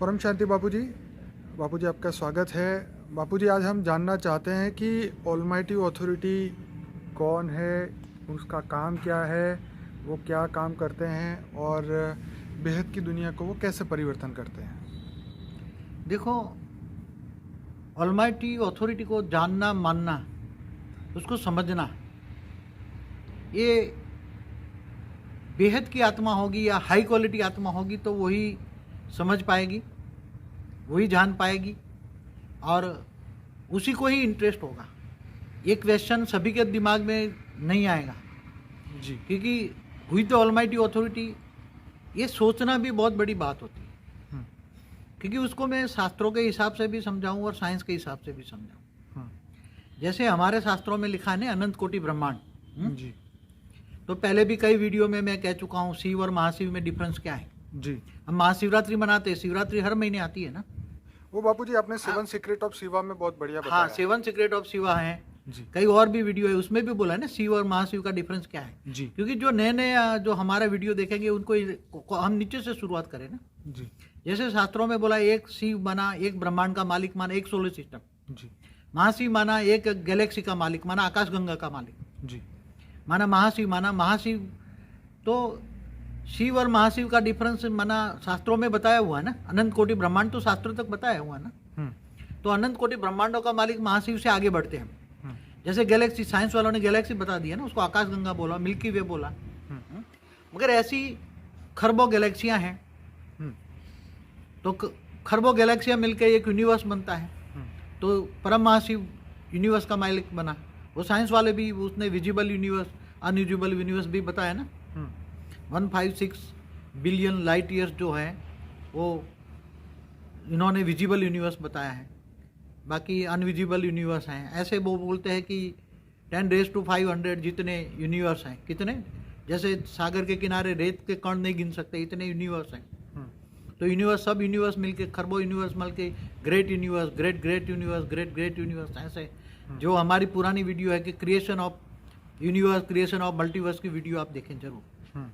परम शांति बापू जी आपका स्वागत है। बापू जी आज हम जानना चाहते हैं कि ऑलमाइटी अथॉरिटी कौन है, उसका काम क्या है, वो क्या काम करते हैं और बेहद की दुनिया को वो कैसे परिवर्तन करते हैं। देखो, ऑलमाइटी अथॉरिटी को जानना, मानना, उसको समझना, ये बेहद की आत्मा होगी या हाई क्वालिटी आत्मा होगी तो वही समझ पाएगी, वही जान पाएगी और उसी को ही इंटरेस्ट होगा। ये क्वेश्चन सभी के दिमाग में नहीं आएगा जी, क्योंकि हुई तो ऑलमाइटी अथॉरिटी, ये सोचना भी बहुत बड़ी बात होती है। क्योंकि उसको मैं शास्त्रों के हिसाब से भी समझाऊं और साइंस के हिसाब से भी समझाऊं। जैसे हमारे शास्त्रों में लिखा है ना, अनंत कोटि ब्रह्मांड। जी, तो पहले भी कई वीडियो में मैं कह चुका हूँ शिव और महाशिव में डिफरेंस क्या है। जी। हम महाशिवरात्रि मनाते हैं, शिवरात्रि हर महीने आती है ना। वो बापू जी आपने सेवन सीक्रेट ऑफ शिवा में बहुत बढ़िया बताया। हाँ, सेवन सीक्रेट ऑफ शिवा है। जी, कई और भी वीडियो है, उसमें भी बोला है ना शिव और महाशिव का डिफरेंस क्या है। जी, क्योंकि जो नए नए जो हमारा वीडियो देखेंगे उनको हम नीचे से शुरुआत करें ना। जी, जैसे शास्त्रों में बोला एक शिव माना, एक ब्रह्मांड का मालिक माना, एक सोलर सिस्टम। जी, महाशिव माना एक गैलेक्सी का मालिक माना, आकाशगंगा का मालिक जी, माना। महाशिव माना, महाशिव तो शिव और महाशिव का डिफरेंस माना शास्त्रों में बताया हुआ है ना। अनंत कोटि ब्रह्मांड तो शास्त्रों तक बताया हुआ है ना। तो अनंत कोटि ब्रह्मांडों का मालिक महाशिव से आगे बढ़ते हैं। जैसे गैलेक्सी, साइंस वालों ने गैलेक्सी बता दिया ना, उसको आकाशगंगा बोला, मिल्की वे बोला। मगर ऐसी खरबों गैलेक्सियां हैं, तो खरबों गैलेक्सियां मिलकर एक यूनिवर्स बनता है। तो परम महाशिव यूनिवर्स का मालिक बना। वो साइंस वाले भी, उसने विजिबल यूनिवर्स, अनविजिबल यूनिवर्स भी बताया ना। 156 बिलियन लाइट ईयर्स जो है वो इन्होंने विजिबल यूनिवर्स बताया है, बाकी अनविजिबल यूनिवर्स हैं। ऐसे वो बोलते हैं कि 10⁵ जितने यूनिवर्स हैं। कितने? जैसे सागर के किनारे रेत के कण नहीं गिन सकते, इतने यूनिवर्स हैं। तो यूनिवर्स, सब यूनिवर्स मिलके, खरबों यूनिवर्स मिलके great universe, great universe, great universe. ऐसे जो हमारी पुरानी वीडियो है कि creation of universe, creation of multiverse की वीडियो आप देखें जरूर।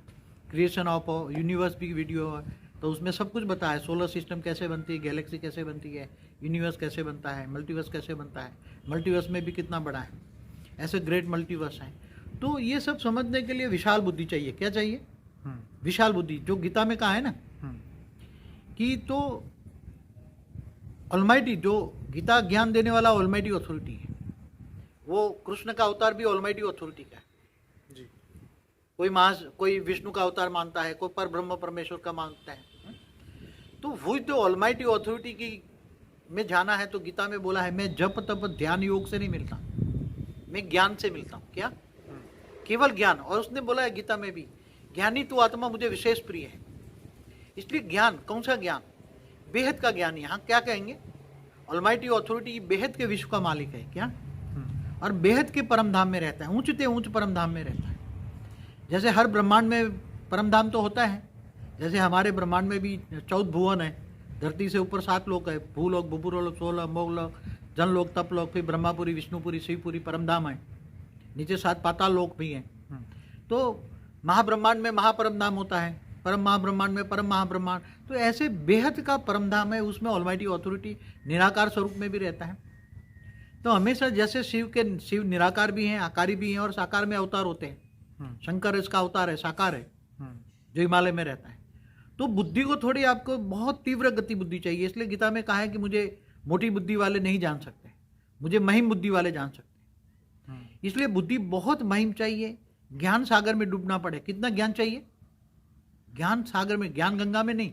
क्रिएशन ऑफ यूनिवर्स भी वीडियो है, तो उसमें सब कुछ बताया है। सोलर सिस्टम कैसे बनती है, गैलेक्सी कैसे बनती है, यूनिवर्स कैसे बनता है, मल्टीवर्स कैसे बनता है, मल्टीवर्स में भी कितना बड़ा है, ऐसे ग्रेट मल्टीवर्स हैं। तो ये सब समझने के लिए विशाल बुद्धि चाहिए। क्या चाहिए? विशाल बुद्धि, जो गीता में कहा है ना कि तो ऑलमाइटी, जो गीता ज्ञान देने वाला ऑलमाइटी अथॉरिटी है, वो कृष्ण का अवतार भी ऑलमाइटी अथॉरिटी का है। कोई विष्णु का अवतार मानता है, कोई पर ब्रह्म परमेश्वर का मानता है। तो वो जो ऑलमाइटी अथॉरिटी की में जाना है, तो गीता में बोला है मैं जप तप ध्यान योग से नहीं मिलता, मैं ज्ञान से मिलता हूँ। क्या? केवल ज्ञान। और उसने बोला है गीता में भी, ज्ञानी तो आत्मा मुझे विशेष प्रिय है। इसलिए ज्ञान, कौन सा ज्ञान? बेहद का ज्ञान। यहाँ क्या कहेंगे? ऑलमाइटी अथॉरिटी बेहद के विश्व का मालिक है। क्या? और बेहद के परम धाम में रहता है, ऊंचते ऊंच परम धाम में रहता है। जैसे हर ब्रह्मांड में परम धाम तो होता है, जैसे हमारे ब्रह्मांड में भी 14 भुवन है। धरती से ऊपर 7 लोक है, भूलोक, भूपुरलोक, सोलह मोगलोक, जनलोक, तपलोक, फिर ब्रह्मापुरी, विष्णुपुरी, शिवपुरी, परमधाम है। नीचे 7 पाताल लोक भी हैं। तो महाब्रह्मांड में महापरम धाम होता है, परम महाब्रह्मांड में परम महाब्रह्मांड। तो ऐसे बेहद का परम धाम है, उसमें ऑलमाइटी अथॉरिटी निराकार स्वरूप में भी रहता है। तो हमेशा जैसे शिव निराकार भी हैं, आकारी भी हैं और साकार में अवतार होते हैं। शंकर इसका अवतार है, साकार है, जो हिमालय में रहता है। तो बुद्धि को थोड़ी आपको बहुत तीव्र गति बुद्धि चाहिए। इसलिए गीता में कहा है कि मुझे मोटी बुद्धि वाले नहीं जान सकते, मुझे महिम बुद्धि वाले जान सकते। इसलिए बुद्धि बहुत महिम चाहिए। ज्ञान सागर में डूबना पड़े। कितना ज्ञान चाहिए? ज्ञान सागर में, ज्ञान गंगा में नहीं।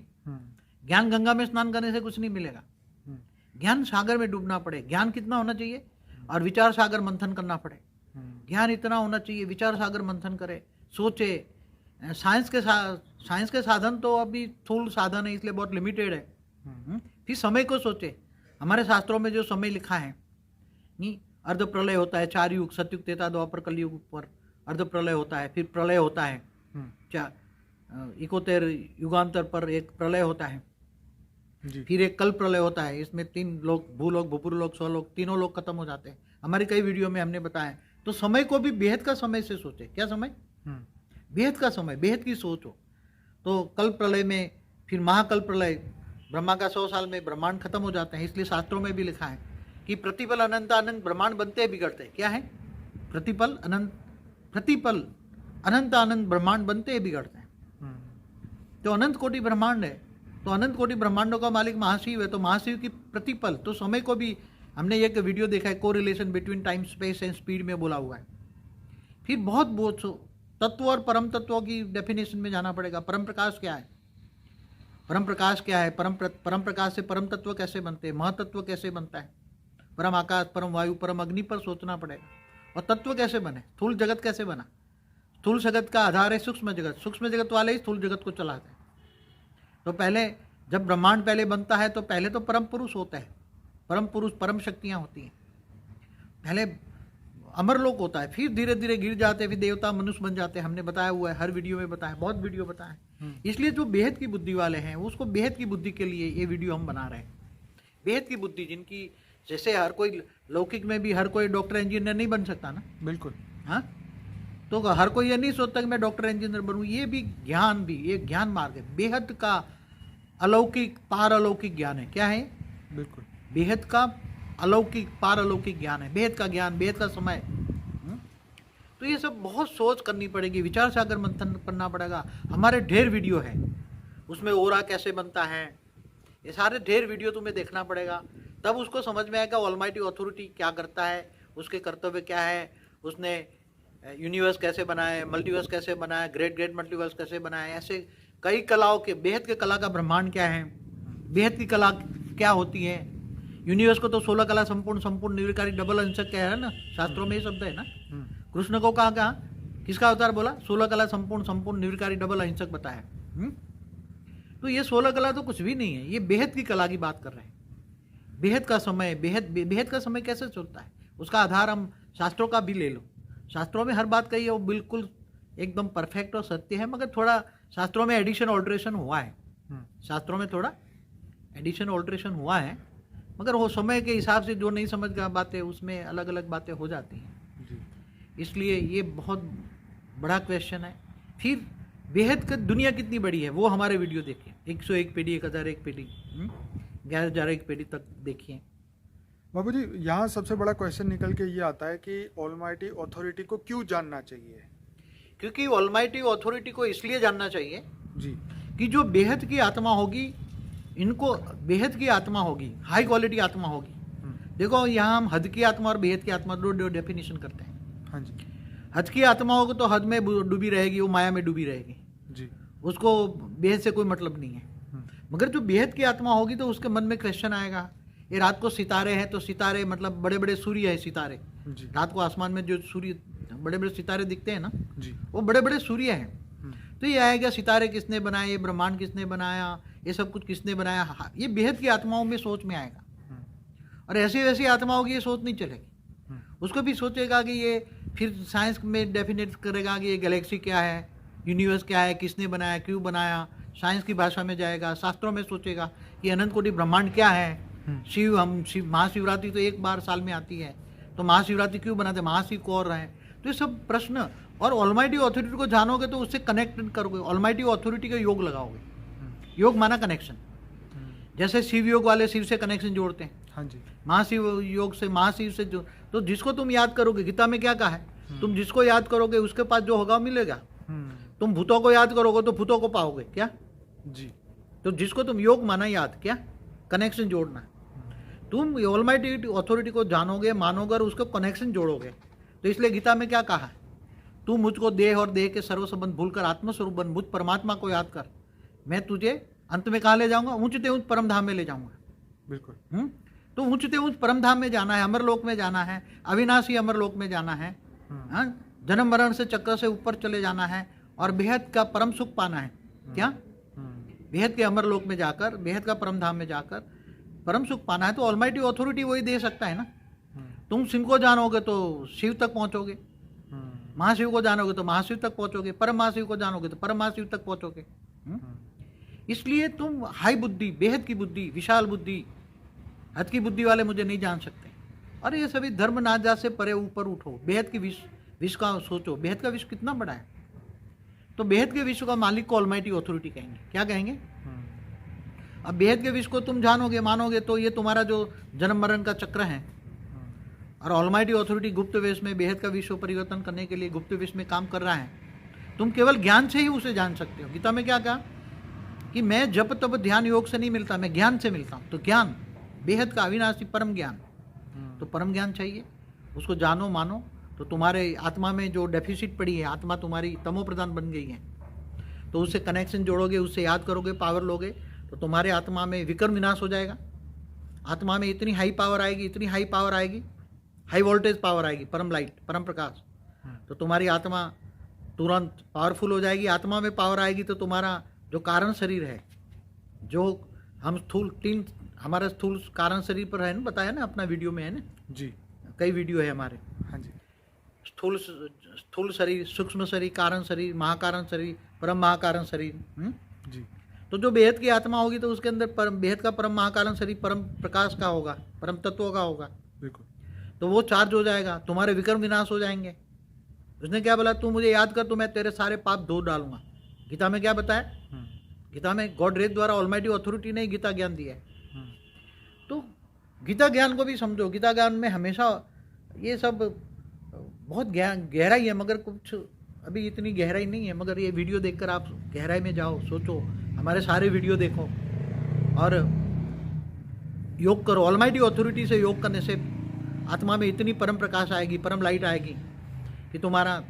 ज्ञान गंगा में स्नान करने से कुछ नहीं मिलेगा। ज्ञान सागर में डूबना पड़े। ज्ञान कितना होना चाहिए? और विचार सागर मंथन करना पड़े। ज्ञान इतना होना चाहिए, विचार सागर मंथन करे, सोचे। साइंस के साधन तो अभी स्थूल साधन है, इसलिए बहुत लिमिटेड है। फिर समय को सोचे। हमारे शास्त्रों में जो समय लिखा है, नहीं, अर्ध प्रलय होता है, 4 युग, सतयुग, त्रेता, द्वापर, कलयुग पर अर्ध प्रलय होता है, फिर प्रलय होता है, 71 युगांतर पर एक प्रलय होता है, फिर एक कल प्रलय होता है। इसमें 3 लोग, भूलोक, भूपुरलोक, स्वलोक, तीनों लोग खत्म हो जाते हैं। हमारी कई वीडियो में हमने बताया। तो समय को भी बेहद का समय से सोचे। क्या समय? बेहद का समय, बेहद की सोच हो। तो कल प्रलय में, फिर महाकल प्रलय, ब्रह्मा का 100 साल में ब्रह्मांड खत्म हो जाते हैं। इसलिए शास्त्रों में भी लिखा है कि प्रतिपल अनंत अनंत ब्रह्मांड बनते हैं बिगड़ते हैं। क्या है? प्रतिपल अनंत अनंत ब्रह्मांड बनते हैं बिगड़ते हैं। तो अनंत कोटि ब्रह्मांड है, तो अनंत कोटि ब्रह्मांडों का मालिक महाशिव है। तो महाशिव की प्रतिपल, तो समय को भी हमने एक वीडियो देखा है, correlation between time space and speed में बोला हुआ है। फिर बहुत तत्व और परम तत्वों की डेफिनेशन में जाना पड़ेगा। परम प्रकाश क्या है? परम प्रकाश क्या है? परम प्रकाश से परम तत्व कैसे बनते हैं? महतत्व कैसे बनता है? परम आकाश, परम वायु, परम अग्नि पर सोचना पड़ेगा। और तत्व कैसे बने? स्थूल जगत कैसे बना? स्थूल जगत का आधार है सूक्ष्म जगत। सूक्ष्म जगत वाले ही स्थूल जगत को चलाते हैं। तो पहले जब ब्रह्मांड पहले बनता है तो पहले तो परम पुरुष होता है, परम पुरुष, परम शक्तियाँ होती हैं। पहले अमरलोक होता है, फिर धीरे धीरे गिर जाते हैं, फिर देवता मनुष्य बन जाते हैं। हमने बताया हुआ है, हर वीडियो में बताया, बहुत वीडियो बताया। इसलिए जो बेहद की बुद्धि वाले हैं उसको बेहद की बुद्धि के लिए ये वीडियो हम बना रहे हैं। बेहद की बुद्धि, जिनकी जैसे हर कोई लौकिक में भी हर कोई डॉक्टर इंजीनियर नहीं बन सकता ना। बिल्कुल। हाँ, तो हर कोई ये नहीं सोचता कि मैं डॉक्टर इंजीनियर बनूं। ये भी ज्ञान, भी ये ज्ञान मार्ग है। बेहद का अलौकिक पार अलौकिक ज्ञान है। क्या है? बिल्कुल। बेहद का अलौकिक पार अलौकिक ज्ञान है। बेहद का ज्ञान, बेहद का समय। तो ये सब बहुत सोच करनी पड़ेगी, विचार सागर मंथन करना पड़ेगा। हमारे ढेर वीडियो है, उसमें ओरा कैसे बनता है, ये सारे ढेर वीडियो तुम्हें देखना पड़ेगा। तब उसको समझ में आएगा ऑलमाइटी अथॉरिटी क्या करता है, उसके कर्तव्य क्या है, उसने यूनिवर्स कैसे बनाया, मल्टीवर्स कैसे बनाया, ग्रेट ग्रेट मल्टीवर्स कैसे बनाया। ऐसे कई कलाओं के, बेहद के कला का ब्रह्मांड क्या है, बेहद की कला क्या होती है। यूनिवर्स को तो 16 कला संपूर्ण निर्विकारी डबल अंशक क्या है ना, शास्त्रों में ये शब्द है ना। कृष्ण को कहा किसका अवतार बोला? 16 कला संपूर्ण निर्विकारी डबल अहिंसक बताया। तो ये 16 कला तो कुछ भी नहीं है, ये बेहद की कला की बात कर रहे हैं। बेहद का समय, बेहद का समय कैसे चलता है, उसका आधार हम शास्त्रों का भी ले लो। शास्त्रों में हर बात कही है वो बिल्कुल एकदम परफेक्ट और सत्य है, मगर थोड़ा शास्त्रों में एडिशन ऑल्ट्रेशन हुआ है। शास्त्रों में थोड़ा एडिशन ऑल्ट्रेशन हुआ है, मगर वो समय के हिसाब से जो नहीं समझ गया बातें, उसमें अलग अलग बातें हो जाती हैं। इसलिए ये बहुत बड़ा क्वेश्चन है। फिर बेहद का दुनिया कितनी बड़ी है वो हमारे वीडियो देखिए, 101 पीढ़ी, 1001 पीढ़ी, 11,001 पीढ़ी तक देखिए। बाबू जी, यहाँ सबसे बड़ा क्वेश्चन निकल के ये आता है कि ऑलमाइटी अथॉरिटी को क्यों जानना चाहिए? क्योंकि ऑलमाइटी अथॉरिटी को इसलिए जानना चाहिए जी कि जो बेहद की आत्मा होगी, इनको बेहद की आत्मा होगी, हाई क्वालिटी आत्मा होगी। देखो यहाँ हम हद की आत्मा और बेहद की आत्मा दो डेफिनेशन करते हैं। हाँ जी। हद की आत्मा होगी तो हद में डूबी रहेगी, वो माया में डूबी रहेगी जी, उसको बेहद से कोई मतलब नहीं है। मगर जो बेहद की आत्मा होगी तो उसके मन में क्वेश्चन आएगा, ये रात को सितारे हैं तो सितारे मतलब बड़े बड़े सूर्य है, सितारे जी, रात को आसमान में जो सूर्य बड़े बड़े सितारे दिखते हैं ना, जी, वो बड़े बड़े सूर्य हैं। तो ये आएगा सितारे किसने बनाए, ये ब्रह्मांड किसने बनाया, ये सब कुछ किसने बनाया, ये बेहद की आत्माओं में सोच में आएगा। और ऐसी वैसी आत्माओं की ये सोच नहीं चलेगी, उसको भी सोचेगा कि ये फिर साइंस में डेफिनेट करेगा कि ये गैलेक्सी क्या है, यूनिवर्स क्या है, किसने बनाया, क्यों बनाया, साइंस की भाषा में जाएगा, शास्त्रों में सोचेगा कि अनंत कोटि ब्रह्मांड क्या है। शिव महाशिवरात्रि तो एक बार साल में आती है, तो महाशिवरात्रि क्यों बनाते, महाशिव कौन रहे। तो ये सब प्रश्न, और ऑलमाइटी अथॉरिटी को जानोगे तो उससे कनेक्ट करोगे, ऑलमाइटी अथॉरिटी का योग लगाओगे। योग माना कनेक्शन, जैसे शिव योग वाले शिव से कनेक्शन जोड़ते हैं। हाँ जी। महाशिव योग से, महाशिव से जो, तो जिसको तुम याद करोगे, गीता में क्या कहा है, तुम जिसको याद करोगे उसके पास जो होगा मिलेगा। तुम भूतों को याद करोगे तो भूतों को पाओगे क्या जी। तो जिसको तुम योग माना याद, क्या कनेक्शन जोड़ना, तुम ऑलमाइटी अथॉरिटी को जानोगे, मानोगे और उसको कनेक्शन जोड़ोगे। तो इसलिए गीता में क्या कहा है, तू मुझको देह और देह के सर्व संबंध भूलकर आत्मस्वरूप बन, मुझ परमात्मा को याद कर, मैं तुझे अंत में कहाँ ले जाऊंगा, ऊंचते ऊंच परम धाम में ले जाऊंगा। बिल्कुल। तो ऊंचते ऊंच परम धाम में जाना है, अमरलोक में जाना है, अविनाशी अमरलोक में जाना है, जन्म मरण से चक्र से ऊपर चले जाना है और बेहद का परम सुख पाना है। क्या बेहद के अमरलोक में जाकर, बेहद का परम धाम में जाकर परम सुख पाना है। तो ऑलमाइटी अथॉरिटी वही दे सकता है ना। तुम शिव को जानोगे तो शिव तक पहुंचोगे, महाशिव को जानोगे तो महाशिव तक पहुंचोगे, परम महाशिव को जानोगे तो परम महाशिव तक पहुंचोगे। इसलिए तुम हाई बुद्धि, बेहद की बुद्धि, विशाल बुद्धि, हद की बुद्धि वाले मुझे नहीं जान सकते। और ये सभी धर्म नाच जात से परे ऊपर उठो, बेहद की विश्व का सोचो, बेहद का विश्व कितना बड़ा है। तो बेहद के विश्व का मालिक को ऑलमाइटी अथॉरिटी कहेंगे। क्या कहेंगे? अब बेहद के विश्व को तुम जानोगे मानोगे तो ये तुम्हारा जो जन्म मरण का चक्र है, और ऑलमाइटी अथॉरिटी गुप्त वेश में बेहद का विश्व परिवर्तन करने के लिए गुप्त वेश में काम कर रहा है। तुम केवल ज्ञान से ही उसे जान सकते हो। गीता में क्या कहा कि मैं जप तप ध्यान योग से नहीं मिलता, मैं ज्ञान से मिलता हूँ। तो ज्ञान बेहद का अविनाशी परम ज्ञान, तो परम ज्ञान चाहिए, उसको जानो मानो। तो तुम्हारे आत्मा में जो डेफिसिट पड़ी है, आत्मा तुम्हारी तमो प्रधान बन गई है, तो उससे कनेक्शन जोड़ोगे, उससे याद करोगे, पावर लोगे, तो तुम्हारे आत्मा में विकर्म विनाश हो जाएगा। आत्मा में इतनी हाई पावर आएगी, इतनी हाई पावर आएगी, हाई वोल्टेज पावर आएगी, परम लाइट, परम प्रकाश। तो तुम्हारी आत्मा तुरंत पावरफुल हो जाएगी। आत्मा में पावर आएगी तो तुम्हारा जो कारण शरीर है, जो हम स्थूल तीन हमारा स्थूल कारण शरीर पर है ना, बताया ना अपना वीडियो में, है ना जी, कई वीडियो है हमारे। हाँ जी, स्थूल शरीर, सूक्ष्म शरीर, कारण शरीर, महाकारण शरीर, परम महाकारण शरीर। जी, तो जो बेहद की आत्मा होगी तो उसके अंदर परम बेहद का परम महाकारण शरीर परम प्रकाश का होगा, परम तत्व का होगा। बिल्कुल। तो वो चार्ज हो जाएगा, तुम्हारे विकर्म विनाश हो जाएंगे। उसने क्या बोला, तू मुझे याद कर तो मैं तेरे सारे पाप धो डालूंगा। गीता में क्या बताया, गीता में गॉड रेज द्वारा ऑलमाइटी अथॉरिटी ने गीता ज्ञान दिया है। तो गीता ज्ञान को भी समझो। गीता ज्ञान में हमेशा ये सब बहुत गहराई है, मगर कुछ अभी इतनी गहराई नहीं है। मगर ये वीडियो देखकर आप गहराई में जाओ, सोचो, हमारे सारे वीडियो देखो और योग करो। ऑलमाइटी अथॉरिटी से योग करने से आत्मा में इतनी परम प्रकाश आएगी, परम लाइट आएगी कि तुम्हारा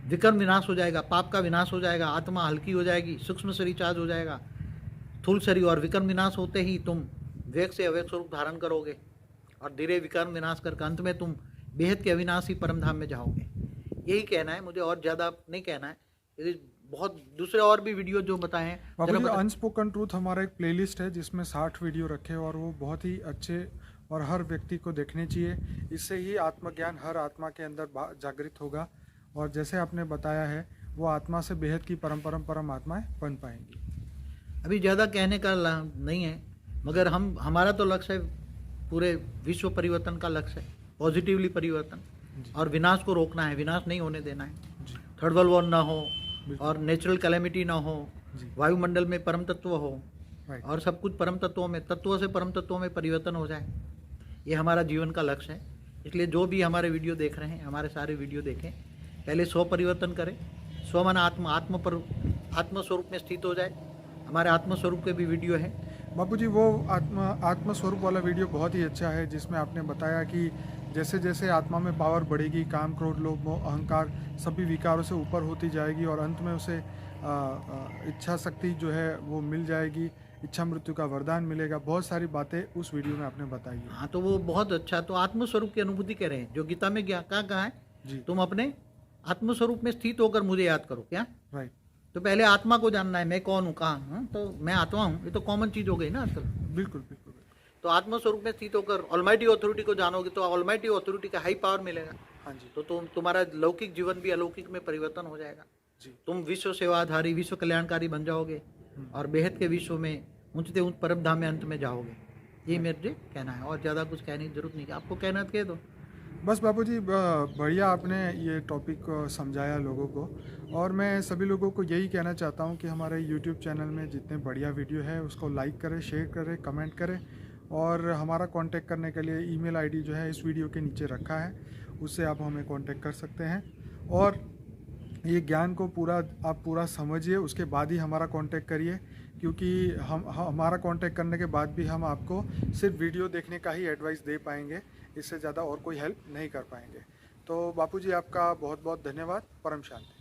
विकर्म विनाश हो जाएगा, पाप का विनाश हो जाएगा, आत्मा हल्की हो जाएगी, सूक्ष्म शरीर चार्ज हो जाएगा, स्थूल शरीर। और विकर्म विनाश होते ही तुम वेग से अवेग स्वरूप धारण करोगे और धीरे विकर्म विनाश करके अंत में तुम बेहद के अविनाशी परम धाम में जाओगे। यही कहना है मुझे, और ज़्यादा नहीं कहना है। बहुत दूसरे और भी वीडियो जो बताए हैं। बाबूजी, अनस्पोकन ट्रूथ हमारा एक प्लेलिस्ट है जिसमें 60 वीडियो रखे हैं और वो बहुत ही अच्छे और हर व्यक्ति को देखने चाहिए। इससे ही आत्मज्ञान हर आत्मा के अंदर जागृत होगा और जैसे आपने बताया है वो आत्मा से बेहद की परम आत्माएं बन पाएंगी। अभी ज़्यादा कहने का नहीं है, मगर हमारा तो लक्ष्य है पूरे विश्व परिवर्तन का लक्ष्य है, पॉजिटिवली परिवर्तन, और विनाश को रोकना है, विनाश नहीं होने देना है। थर्ड वर्ल्ड वॉर ना हो और नेचुरल कैलेमिटी ना हो, वायुमंडल में परम तत्व हो और सब कुछ परम तत्वों में, तत्वों से परम तत्वों में परिवर्तन हो जाए। ये हमारा जीवन का लक्ष्य है। इसलिए जो भी हमारे वीडियो देख रहे हैं, हमारे सारे वीडियो देखें, पहले स्व परिवर्तन करें। स्व मन आत्मस्वरूप में स्थित हो जाए। हमारे आत्मस्वरूप के भी वीडियो है। बापूजी, वो आत्मस्वरूप वाला वीडियो बहुत ही अच्छा है जिसमें आपने बताया कि जैसे जैसे आत्मा में पावर बढ़ेगी, काम, क्रोध, लोभ, मोह, अहंकार सभी विकारों से ऊपर होती जाएगी और अंत में उसे इच्छा शक्ति जो है वो मिल जाएगी, इच्छा मृत्यु का वरदान मिलेगा। बहुत सारी बातें उस वीडियो में आपने बताई है। हाँ, तो वो बहुत अच्छा। तो आत्मस्वरूप की अनुभूति कह रहे हैं, जो गीता में क्या कहा है जी, तुम अपने आत्मस्वरूप में स्थित होकर मुझे याद करो। क्या राइट? तो पहले आत्मा को जानना है, मैं कौन हूँ, कहाँ हूँ। तो मैं आत्मा हूँ, ये तो कॉमन चीज हो गई ना आजकल। बिल्कुल बिल्कुल। तो आत्मस्वरूप में स्थित होकर ऑलमाइटी अथॉरिटी को जानोगे तो ऑलमाइटी अथॉरिटी का हाई पावर मिलेगा। हाँ जी। तो तुम्हारा लौकिक जीवन भी अलौकिक में परिवर्तन हो जाएगा जी। तुम विश्व सेवाधारी, विश्व कल्याणकारी बन जाओगे और बेहद के विश्व में ऊंचते ऊंच परम धाम में अंत में जाओगे। यही मेरे कहना है, और ज़्यादा कुछ कहने की जरूरत नहीं। आपको कहना तो कह दो। बस बापूजी, बढ़िया आपने ये टॉपिक समझाया लोगों को, और मैं सभी लोगों को यही कहना चाहता हूँ कि हमारे YouTube चैनल में जितने बढ़िया वीडियो है उसको लाइक करें, शेयर करें, कमेंट करें, और हमारा कांटेक्ट करने के लिए ईमेल आईडी जो है इस वीडियो के नीचे रखा है, उससे आप हमें कांटेक्ट कर सकते हैं। और ये ज्ञान को आप पूरा समझिए, उसके बाद ही हमारा कांटेक्ट करिए, क्योंकि हमारा कांटेक्ट करने के बाद भी हम आपको सिर्फ वीडियो देखने का ही एडवाइस दे पाएंगे, इससे ज़्यादा और कोई हेल्प नहीं कर पाएंगे। तो बापूजी, आपका बहुत बहुत धन्यवाद। परम शांति।